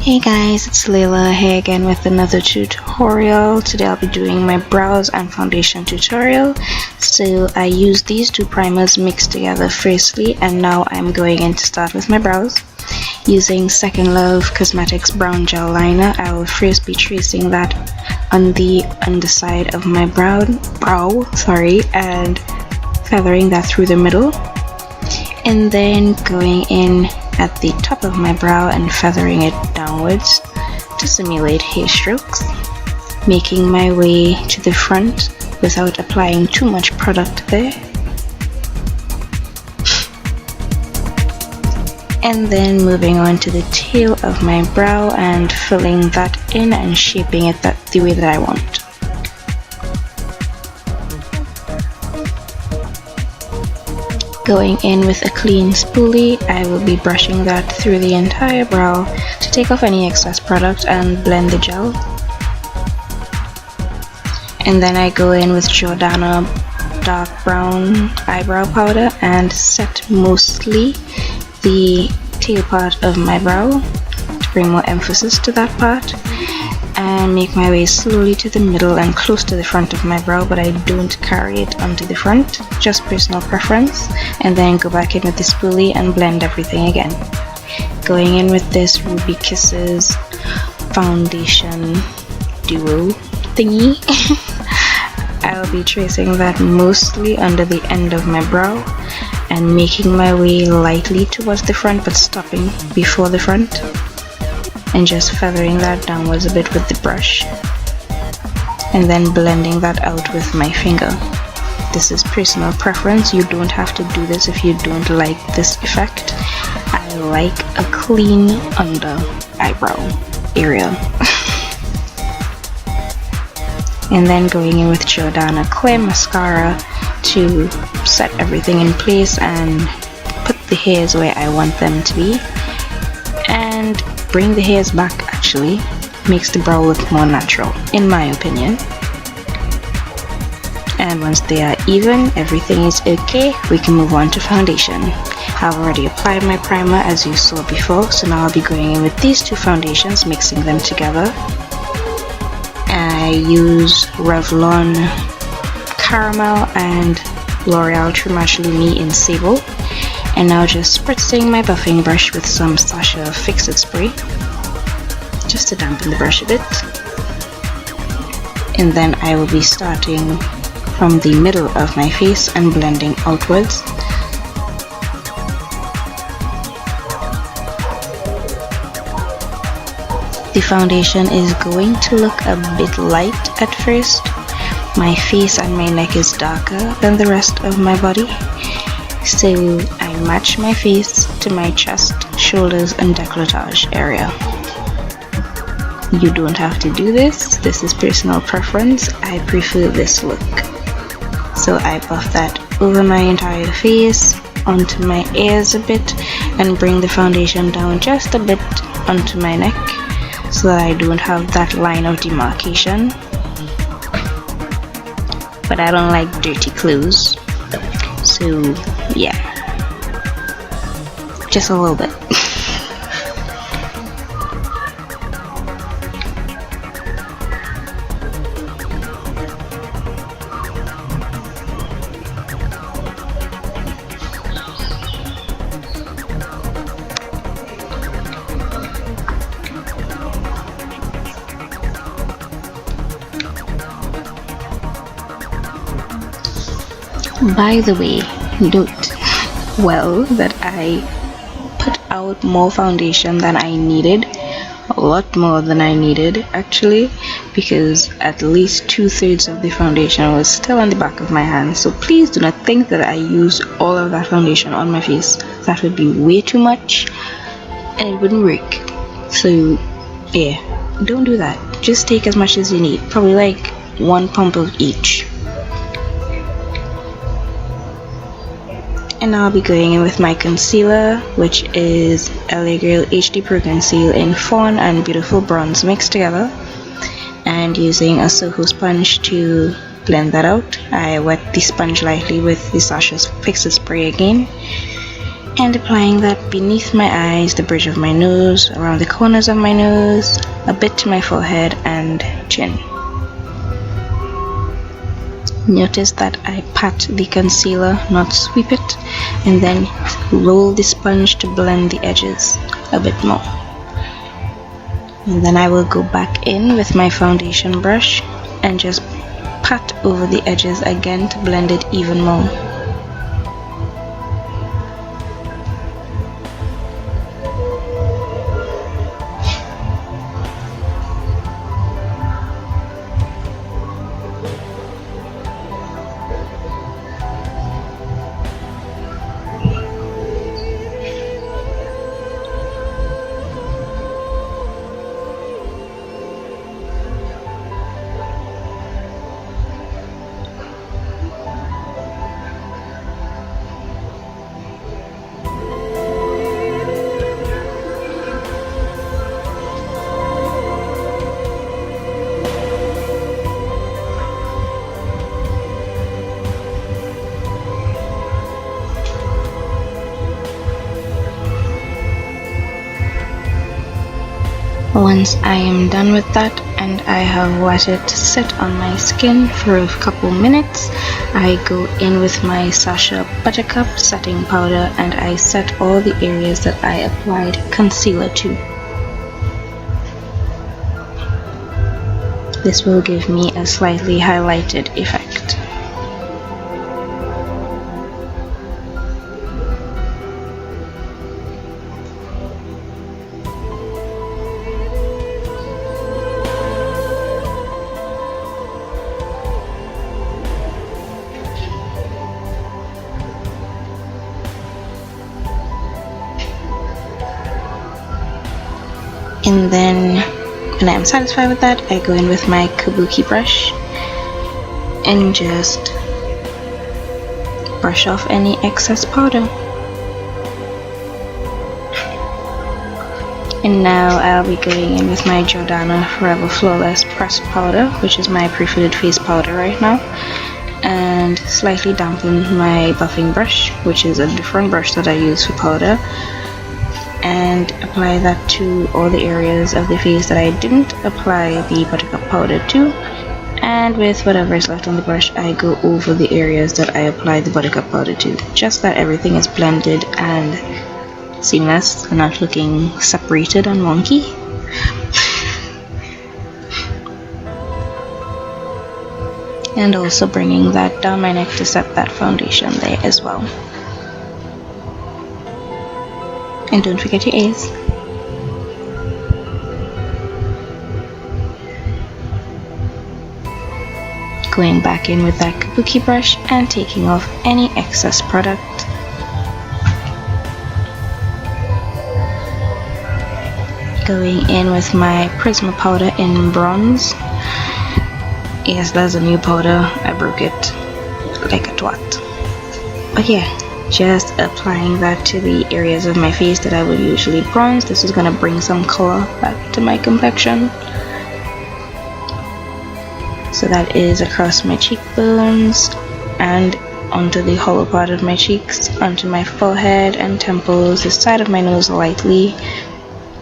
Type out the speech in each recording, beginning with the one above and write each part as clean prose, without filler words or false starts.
Hey guys, it's Layla here again with another tutorial. Today I'll be doing my brows and foundation tutorial. So I used these two primers mixed together firstly, and now I'm going in to start with my brows. Using Second Love Cosmetics Brown Gel Liner, I will first be tracing that on the underside of my brow, and feathering that through the middle. And then going in at the top of my brow and feathering it downwards to simulate hair strokes, making my way to the front without applying too much product there, and then moving on to the tail of my brow and filling that in and shaping it the way that I want. Going in with a clean spoolie, I will be brushing that through the entire brow to take off any excess product and blend the gel. And then I go in with Jordana dark brown eyebrow powder and set mostly the tail part of my brow to bring more emphasis to that part, and make my way slowly to the middle and close to the front of my brow, but I don't carry it onto the front, just personal preference, and then go back in with the spoolie and blend everything again. Going in with this Ruby Kisses foundation duo thingy. I'll be tracing that mostly under the end of my brow and making my way lightly towards the front but stopping before the front, and just feathering that downwards a bit with the brush, and then blending that out with my finger. This is personal preference. You don't have to do this if you don't like this effect. I like a clean under eyebrow area. And then going in with Jordana Clear Mascara to set everything in place and put the hairs where I want them to be, and bring the hairs back. Actually makes the brow look more natural, in my opinion. And once they are even, everything is okay, we can move on to foundation. I've already applied my primer as you saw before, so now I'll be going in with these two foundations, mixing them together. I use Revlon Caramel and L'Oreal True Match Lumi in Sable. And now just spritzing my buffing brush with some Sasha Fix It spray, just to dampen the brush a bit. And then I will be starting from the middle of my face and blending outwards. The foundation is going to look a bit light at first. My face and my neck is darker than the rest of my body, so I match my face to my chest, shoulders and décolletage area. You don't have to do this. This is personal preference. I prefer this look. So I buff that over my entire face, onto my ears a bit, and bring the foundation down just a bit onto my neck so that I don't have that line of demarcation. But I don't like dirty clothes, so yeah, just a little bit. By the way, note well that I put out more foundation than I needed, a lot more than I needed actually, because at least 2/3 of the foundation was still on the back of my hand. So please do not think that I used all of that foundation on my face. That would be way too much and it wouldn't work. So yeah, don't do that. Just take as much as you need, probably like 1 pump of each. And I'll be going in with my concealer, which is LA Girl HD Pro Conceal in Fawn and Beautiful Bronze mixed together, and using a Soho sponge to blend that out. I wet the sponge lightly with the Sasha Fix It spray again, and applying that beneath my eyes, the bridge of my nose, around the corners of my nose, a bit to my forehead and chin. Notice that I pat the concealer, not sweep it, and then roll the sponge to blend the edges a bit more. And then I will go back in with my foundation brush and just pat over the edges again to blend it even more. Once I am done with that and I have let it sit on my skin for a couple minutes, I go in with my Sacha Buttercup setting powder and I set all the areas that I applied concealer to. This will give me a slightly highlighted effect. And then when I'm satisfied with that, I go in with my kabuki brush and just brush off any excess powder. And now I'll be going in with my Jordana Forever Flawless Pressed Powder, which is my preferred face powder right now, and slightly dampen my buffing brush, which is a different brush that I use for powder, and apply that to all the areas of the face that I didn't apply the buttercup powder to, and with whatever is left on the brush I go over the areas that I applied the buttercup powder to, just that everything is blended and seamless and not looking separated and wonky. And also bringing that down my neck to set that foundation there as well. And don't forget your A's. Going back in with that kabuki brush and taking off any excess product. Going in with my Prisma powder in bronze. Yes, that's a new powder. I broke it like a twat. But yeah, just applying that to the areas of my face that I would usually bronze. This is going to bring some color back to my complexion. So that is across my cheekbones and onto the hollow part of my cheeks, onto my forehead and temples, the side of my nose lightly,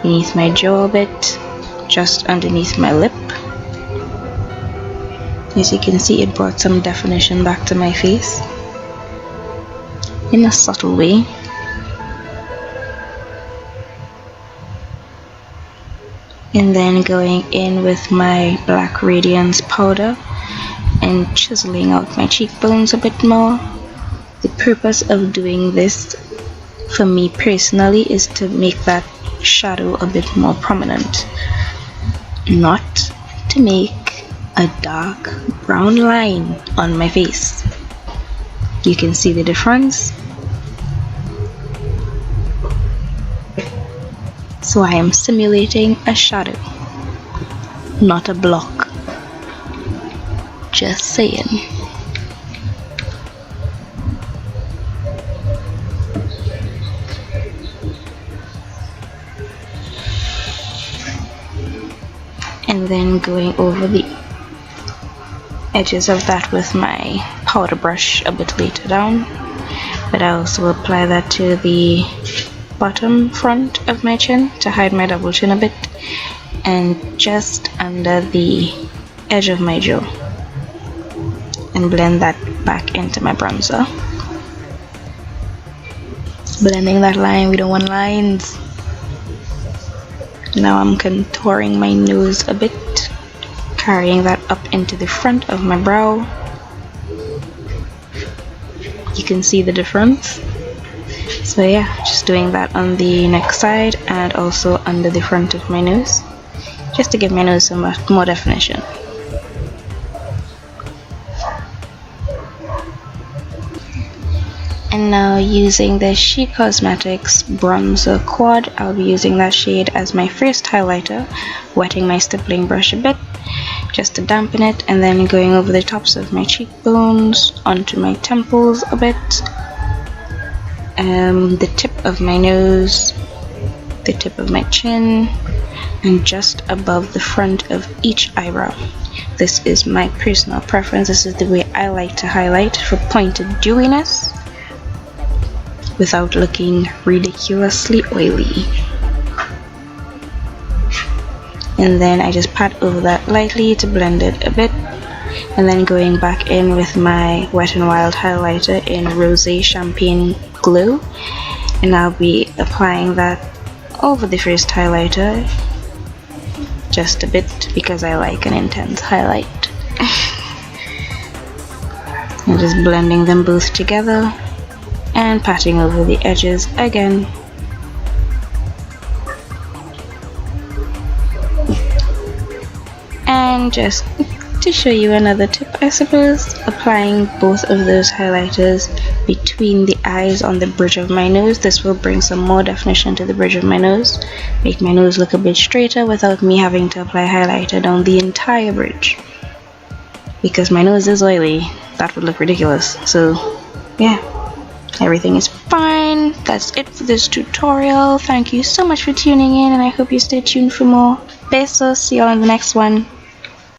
beneath my jaw a bit, just underneath my lip. As you can see, it brought some definition back to my face in a subtle way. And then going in with my Black Radiance powder and chiseling out my cheekbones a bit more. The purpose of doing this for me personally is to make that shadow a bit more prominent, not to make a dark brown line on my face. You can see the difference. So I am simulating a shadow, not a block. Just saying. And then going over the edges of that with my powder brush a bit later down. But but I also apply that to the bottom front of my chin to hide my double chin a bit, and just under the edge of my jaw, and blend that back into my bronzer. Blending that line, we don't want lines. Now I'm contouring my nose a bit, carrying that up into the front of my brow. You can see the difference. So yeah, just doing that on the next side and also under the front of my nose, just to give my nose some more definition. And now using the She Cosmetics Bronzer Quad, I'll be using that shade as my first highlighter, wetting my stippling brush a bit just to dampen it, and then going over the tops of my cheekbones, onto my temples a bit, the tip of my nose, the tip of my chin, and just above the front of each eyebrow. This is my personal preference. This is the way I like to highlight for pointed dewiness without looking ridiculously oily. And then I just pat over that lightly to blend it a bit, and then going back in with my Wet n Wild highlighter in Rosé Champagne Glow, and I'll be applying that over the first highlighter just a bit because I like an intense highlight. And just blending them both together and patting over the edges again. And just to show you another tip, I suppose, applying both of those highlighters between the eyes on the bridge of my nose. This will bring some more definition to the bridge of my nose, make my nose look a bit straighter without me having to apply highlighter down the entire bridge, because my nose is oily. That would look ridiculous. So yeah, everything is fine. That's it for this tutorial. Thank you so much for tuning in, and I hope you stay tuned for more. Besos. See you all in the next one.